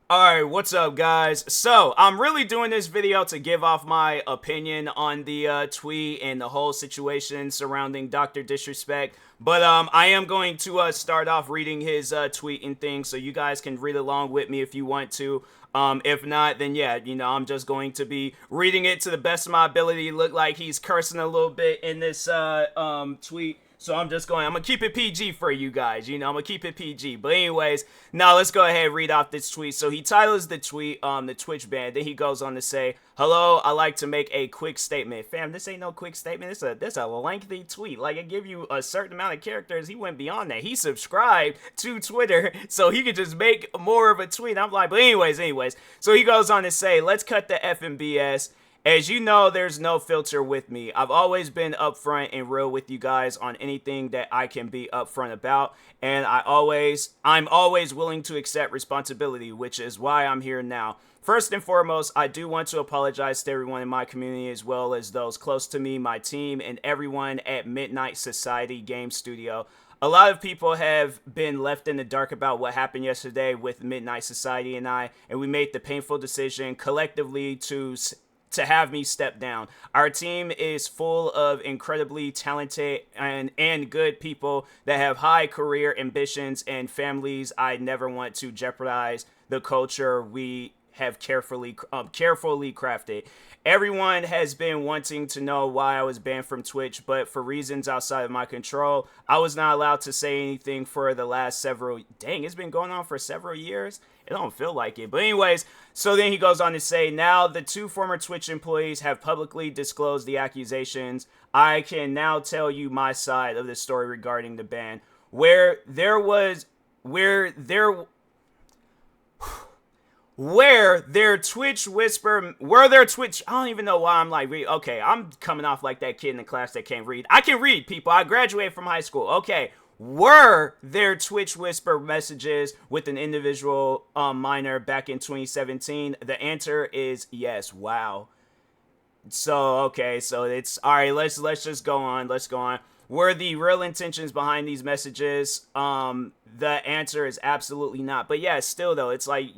Alright, what's up guys? So, I'm really doing this video to give off my opinion on the tweet and the whole situation surrounding Dr. Disrespect. But I am going to start off reading his tweet and things, so you guys can read along with me if you want to. If not, then yeah, I'm just going to be reading it to the best of my ability. Look like he's cursing a little bit in this tweet. So I'm gonna keep it PG for you guys, I'm gonna keep it PG. But anyways, now let's go ahead and read off this tweet. So he titles the tweet, the Twitch ban. Then he goes on to say, hello, I like to make a quick statement. Fam, this ain't no quick statement. This a lengthy tweet. Like, it give you a certain amount of characters. He went beyond that. He subscribed to Twitter so he could just make more of a tweet. I'm like, but anyways. So he goes on to say, let's cut the effing BS. As you know, there's no filter with me. I've always been upfront and real with you guys on anything that I can be upfront about, and I'm always willing to accept responsibility, which is why I'm here now. First and foremost, I do want to apologize to everyone in my community as well as those close to me, my team, and everyone at Midnight Society Game Studio. A lot of people have been left in the dark about what happened yesterday with Midnight Society and I, and we made the painful decision collectively to have me step down. Our team is full of incredibly talented and good people that have high career ambitions and families. I never want to jeopardize the culture we have carefully crafted. Everyone has been wanting to know why I was banned from Twitch, but for reasons outside of my control, I was not allowed to say anything for the last it's been going on for several years. It don't feel like it. But anyways, so then he goes on to say, now the two former Twitch employees have publicly disclosed the accusations. I can now tell you my side of the story regarding the ban. Where their Twitch, I don't even know why I'm like, okay, I'm coming off like that kid in the class that can't read. I can read, people. I graduated from high school. Okay. Were there Twitch whisper messages with an individual minor back in 2017? The answer is yes. Wow. So, okay, so it's all right. Let's just go on. Let's go on. Were the real intentions behind these messages? The answer is absolutely not. But yeah, still though, it's like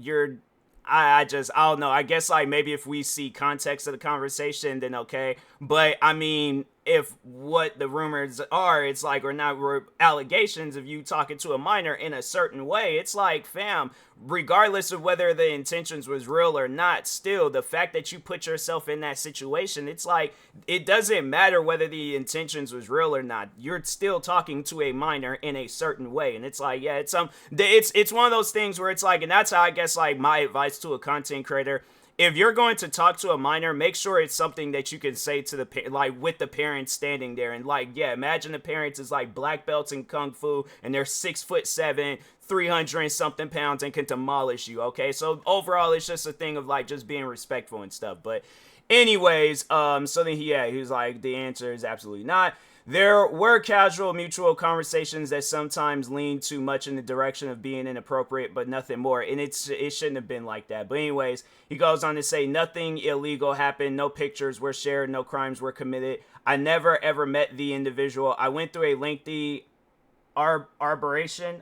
I don't know. I guess like maybe if we see context of the conversation, then okay. But I mean, if what the rumors are, it's like, or not allegations of you talking to a minor in a certain way, it's like, fam, regardless of whether the intentions was real or not, still the fact that you put yourself in that situation, it's like, it doesn't matter whether the intentions was real or not. You're still talking to a minor in a certain way, and it's like, yeah, it's one of those things where it's like, and that's how I guess like my advice to a content creator: if you're going to talk to a minor, make sure it's something that you can say to the like with the parents standing there. And like, yeah, imagine the parents is like black belts in kung fu and they're 6'7", 300 and something pounds and can demolish you. Okay, so overall, it's just a thing of like just being respectful and stuff. But anyways, so then he was like, the answer is absolutely not. There were casual mutual conversations that sometimes lean too much in the direction of being inappropriate, but nothing more. And it shouldn't have been like that. But anyways, he goes on to say nothing illegal happened. No pictures were shared. No crimes were committed. I never ever met the individual. I went through a lengthy arbitration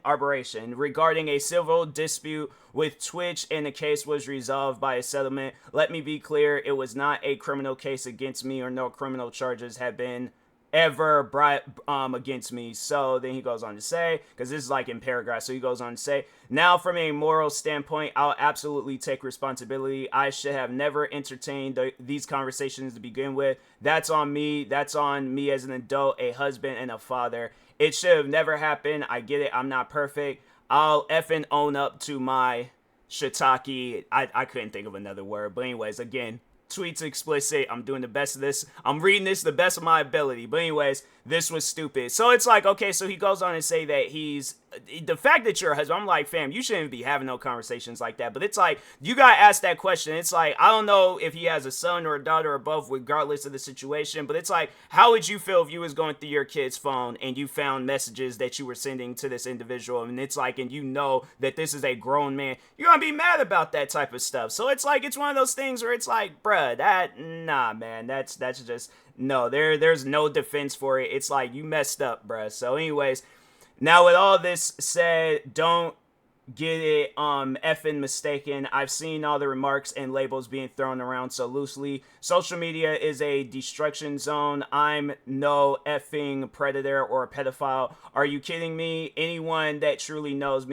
regarding a civil dispute with Twitch, and the case was resolved by a settlement. Let me be clear, it was not a criminal case against me, or no criminal charges have been ever brought against me. So then he goes on to say, because this is like in paragraphs, so he goes on to say, now from a moral standpoint, I'll absolutely take responsibility. I should have never entertained these conversations to begin with. That's on me. That's on me as an adult, a husband, and a father. It should have never happened. I get it. I'm not perfect. I'll effing own up to my shiitake. I couldn't think of another word. But anyways, again, tweets explicit. I'm doing the best of this. I'm reading this the best of my ability. But anyways, this was stupid. So it's like, okay, so he goes on to say that the fact that you're a husband, I'm like, fam, you shouldn't be having no conversations like that. But it's like, you gotta ask that question. It's like, I don't know if he has a son or a daughter or both, regardless of the situation, but it's like, how would you feel if you was going through your kid's phone and you found messages that you were sending to this individual, and it's like, and you know that this is a grown man? You're gonna be mad about that type of stuff. So it's like, it's one of those things where it's like, bruh, nah, man, that's just, no, there's no defense for it. It's like, you messed up, bruh. So anyways, now with all this said, don't get it effing mistaken. I've seen all the remarks and labels being thrown around so loosely. Social media is a destruction zone. I'm no effing predator or pedophile. Are you kidding me? Anyone that truly knows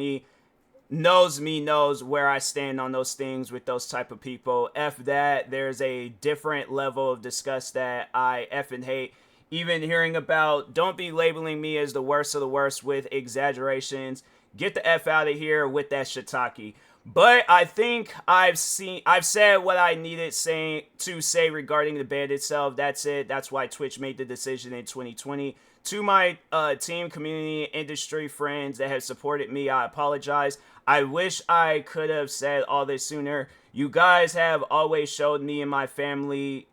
where I stand on those things with those type of people. F that. There's a different level of disgust that I effing hate. Even hearing about, don't be labeling me as the worst of the worst with exaggerations. Get the F out of here with that shiitake. But I think I've said what I needed to say regarding the band itself. That's it. That's why Twitch made the decision in 2020. To my team, community, industry friends that have supported me, I apologize. I wish I could have said all this sooner. You guys have always showed me and my family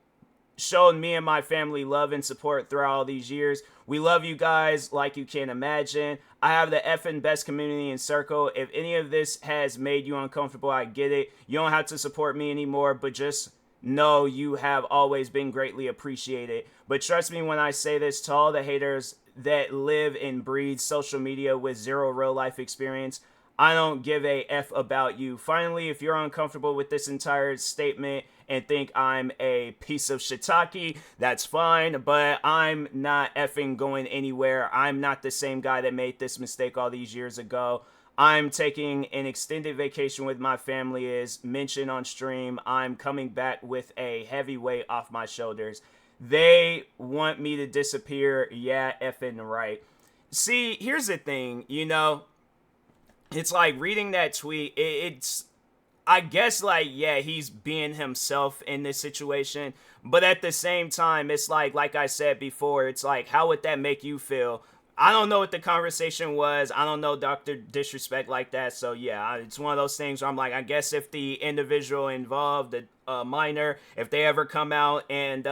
love and support throughout all these years. We love you guys like you can't imagine. I have the effing best community and circle. If any of this has made you uncomfortable, I get it. You don't have to support me anymore, but just know you have always been greatly appreciated. But trust me when I say this, to all the haters that live and breathe social media with zero real life experience, I don't give a F about you. Finally, if you're uncomfortable with this entire statement and think I'm a piece of shiitake, that's fine, but I'm not effing going anywhere. I'm not the same guy that made this mistake all these years ago. I'm taking an extended vacation with my family, as mentioned on stream. I'm coming back with a heavy weight off my shoulders. They want me to disappear. Yeah, effing right. See, here's the thing, it's like reading that tweet, it's, I guess, like, yeah, he's being himself in this situation, but at the same time, it's like I said before, it's like, how would that make you feel? I don't know what the conversation was. I don't know Dr. Disrespect like that. So yeah, it's one of those things where I'm like, I guess if the individual involved, the minor, if they ever come out and,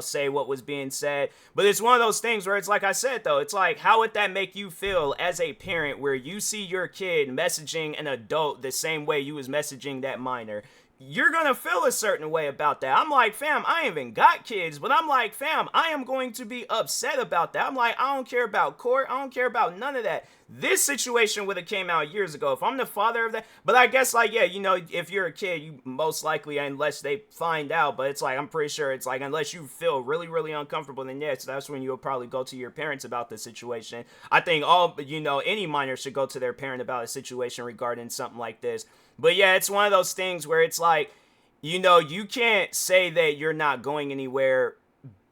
say what was being said. But it's one of those things where it's like I said, though, it's like, how would that make you feel as a parent where you see your kid messaging an adult the same way you was messaging that minor? You're gonna feel a certain way about that. I'm like, fam, I ain't even got kids, but I'm like, fam, I am going to be upset about that. I'm like, I don't care about court. I don't care about none of that. This situation would have came out years ago if I'm the father of that. But I guess, like, yeah, if you're a kid, you most likely, unless they find out, but it's like, I'm pretty sure it's like, unless you feel really, really uncomfortable, then yes, that's when you'll probably go to your parents about the situation. I think any minor should go to their parent about a situation regarding something like this. But yeah, it's one of those things where it's like, you can't say that you're not going anywhere.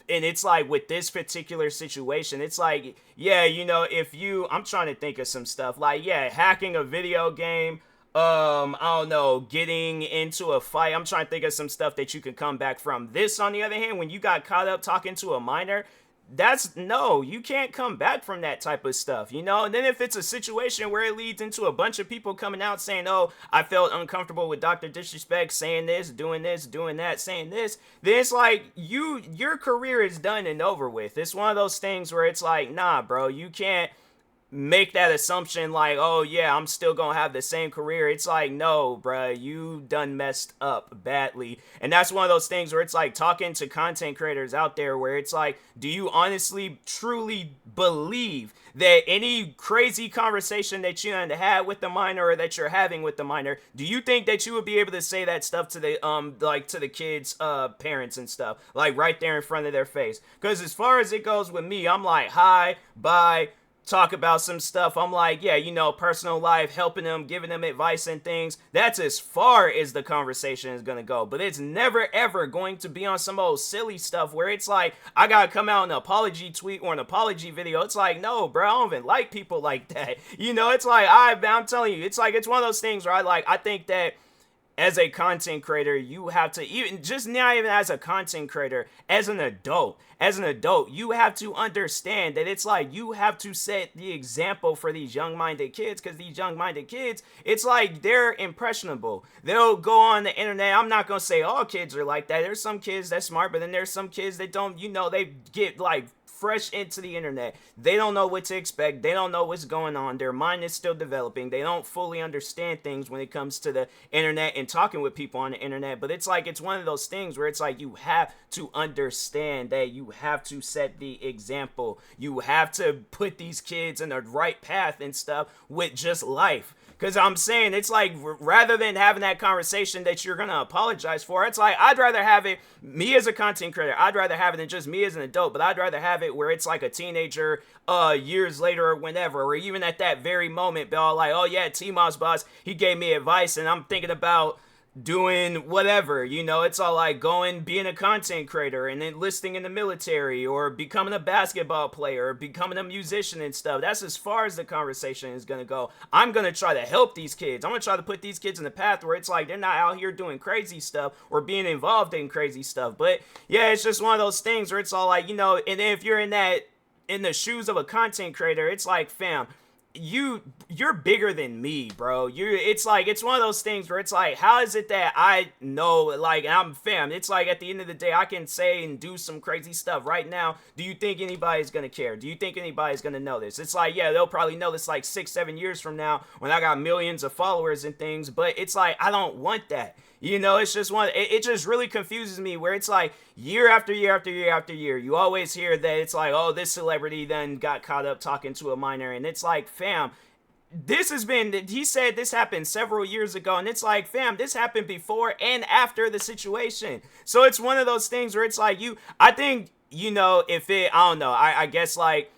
And it's like with this particular situation, it's like, yeah, I'm trying to think of some stuff like, yeah, hacking a video game, I don't know, getting into a fight. I'm trying to think of some stuff that you can come back from. This, on the other hand, when you got caught up talking to a minor, you can't come back from that type of stuff, and then if it's a situation where it leads into a bunch of people coming out saying, oh, I felt uncomfortable with Dr. Disrespect saying this, doing that, saying this, then it's like, your career is done and over with. It's one of those things where it's like, nah, bro, you can't make that assumption like, oh yeah, I'm still gonna have the same career. It's like, no, bruh, you done messed up badly. And that's one of those things where it's like, talking to content creators out there where it's like, do you honestly truly believe that any crazy conversation that you had with the minor or that you're having with the minor, do you think that you would be able to say that stuff to the to the kids' parents and stuff, like right there in front of their face? Because as far as it goes with me, I'm like, hi, bye, talk about some stuff. I'm like, yeah, personal life, helping them, giving them advice and things. That's as far as the conversation is going to go. But it's never, ever going to be on some old silly stuff where it's like, I got to come out an apology tweet or an apology video. It's like, no, bro, I don't even like people like that. It's like, I'm telling you, it's like, it's one of those things where I think that as a content creator, you have to, even just not even as a content creator, as an adult, you have to understand that it's like, you have to set the example for these young-minded kids, because these young-minded kids, it's like, they're impressionable. They'll go on the internet. I'm not going to say all kids are like that. There's some kids that's smart, but then there's some kids that don't, they get like fresh into the internet. They don't know what to expect. They don't know what's going on. Their mind is still developing. They don't fully understand things when it comes to the internet and talking with people on the internet. But it's like, it's one of those things where it's like, you have to understand that you have to set the example. You have to put these kids in the right path and stuff with just life. Because I'm saying it's like, rather than having that conversation that you're gonna apologize for, it's like I'd rather have it, me as a content creator, I'd rather have it than just me as an adult, but I'd rather have it where it's like a teenager years later or whenever, or even at that very moment, be all like, oh yeah, TMossBoss, he gave me advice, and I'm thinking about doing whatever, it's all like going being a content creator and enlisting in the military or becoming a basketball player or becoming a musician and stuff. That's as far as the conversation is gonna go. I'm gonna try to help these kids. I'm gonna try to put these kids in the path where it's like they're not out here doing crazy stuff or being involved in crazy stuff. But yeah, it's just one of those things where it's all like, and then if you're in the shoes of a content creator, it's like, fam, you're bigger than me, bro. It's like, it's one of those things where it's like, how is it that I know, like, I'm fam, it's like at the end of the day I can say and do some crazy stuff right now. Do you think anybody's gonna care? Do you think anybody's gonna know this? It's like, yeah, they'll probably know this like 6-7 years from now when I got millions of followers and things, but it's like, I don't want that. It's just it just really confuses me where it's like year after year after year after year, you always hear that it's like, oh, this celebrity then got caught up talking to a minor. And it's like, fam, he said this happened several years ago. And it's like, fam, this happened before and after the situation. So it's one of those things where it's like, I think, if I don't know, I guess like,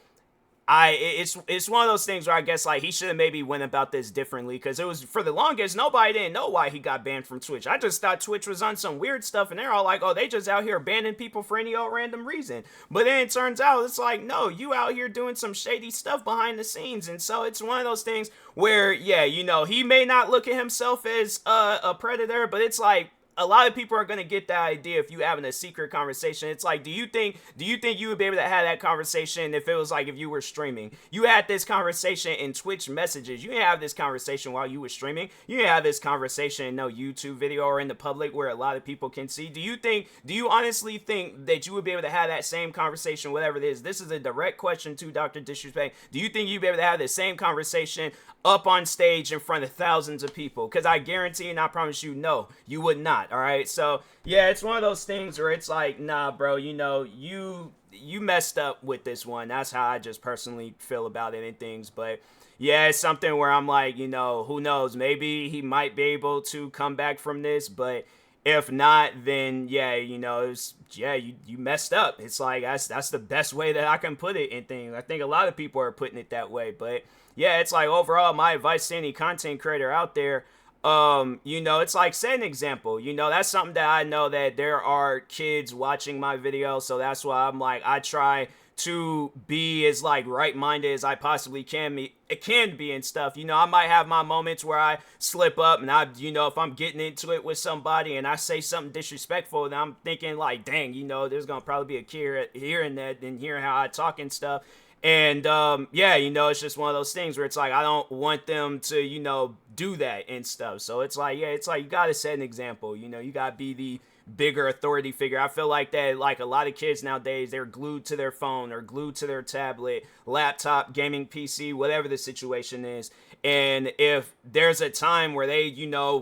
it's one of those things where I guess like he should have maybe went about this differently, because it was, for the longest, nobody didn't know why he got banned from Twitch. I just thought Twitch was on some weird stuff, and they're all like, oh, they just out here banning people for any old random reason. But then it turns out it's like, no, you out here doing some shady stuff behind the scenes. And so it's one of those things where, yeah, he may not look at himself as a predator, but it's like, a lot of people are going to get that idea if you having a secret conversation. It's like, do you think you would be able to have that conversation if it was like if you were streaming? You had this conversation in Twitch messages. You didn't have this conversation while you were streaming. You didn't have this conversation in no YouTube video or in the public where a lot of people can see. Do you honestly think that you would be able to have that same conversation, whatever it is? This is a direct question to Dr. Disrespect. Do you think you'd be able to have the same conversation up on stage in front of thousands of people? Because I guarantee and I promise you, no, you would not. All right, so yeah, it's one of those things where it's like, nah, bro, you messed up with this one. That's how I just personally feel about it and things. But yeah, it's something where I'm like, who knows? Maybe he might be able to come back from this, but if not, then yeah, you messed up. It's like that's the best way that I can put it in things. I think a lot of people are putting it that way, but yeah, it's like overall, my advice to any content creator out there, it's like, set an example. That's something that I know that there are kids watching my video, so that's why I'm like, I try to be as like right-minded as I possibly can be and stuff. I might have my moments where I slip up, and if I'm getting into it with somebody and I say something disrespectful, and I'm thinking like, dang, there's gonna probably be a kid hearing that and hearing how I talk and stuff. And yeah, it's just one of those things where it's like, I don't want them to do that and stuff. So it's like, yeah, it's like, you gotta set an example. You gotta be the bigger authority figure. I feel like that, like, a lot of kids nowadays, they're glued to their phone or glued to their tablet, laptop, gaming PC, whatever the situation is. And if there's a time where they,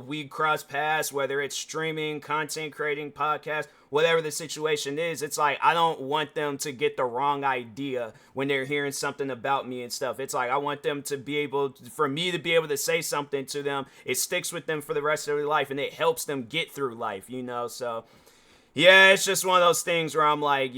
we cross paths, whether it's streaming, content creating, podcast, whatever the situation is, it's like, I don't want them to get the wrong idea when they're hearing something about me and stuff. It's like, I want them to be able, for me to be able to say something to them, it sticks with them for the rest of their life, and it helps them get through life, so yeah, it's just one of those things where I'm like,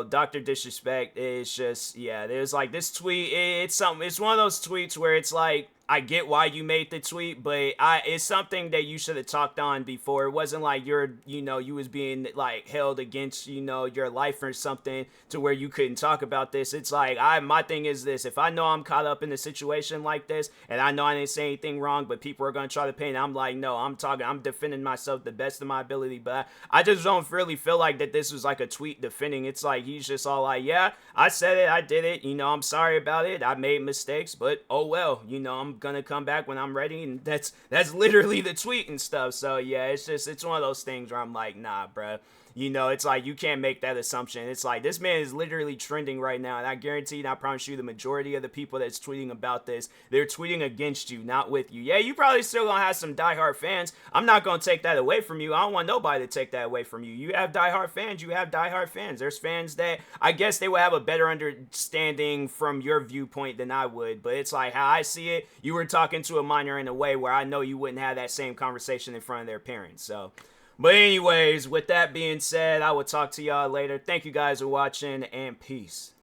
Dr. Disrespect is just, yeah, there's like this tweet, it's one of those tweets where it's like, I get why you made the tweet, but it's something that you should have talked on before. It wasn't like you was being like held against, your life or something to where you couldn't talk about this. It's like, my thing is this: if I know I'm caught up in a situation like this, and I know I didn't say anything wrong, but people are going to try to paint, I'm like, no, I'm defending myself the best of my ability. But I just don't really feel like that this was like a tweet defending. It's like, he's just all like, yeah, I said it, I did it, I'm sorry about it, I made mistakes, but oh well, I'm gonna come back when I'm ready. And that's literally the tweet and stuff. So yeah, it's one of those things where I'm like, nah, bruh, You know, it's like you can't make that assumption. It's like this man is literally trending right now, and I guarantee and I promise you the majority of the people that's tweeting about this, they're tweeting against you, not with you. Yeah, you probably still gonna have some diehard fans. I'm not gonna take that away from you. I don't want nobody to take that away from you. You have diehard fans, you have diehard fans. There's fans that I guess they would have a better understanding from your viewpoint than I would, but it's like how I see it, you were talking to a minor in a way where I know you wouldn't have that same conversation in front of their parents. So, but anyways, with that being said, I will talk to y'all later. Thank you guys for watching, and peace.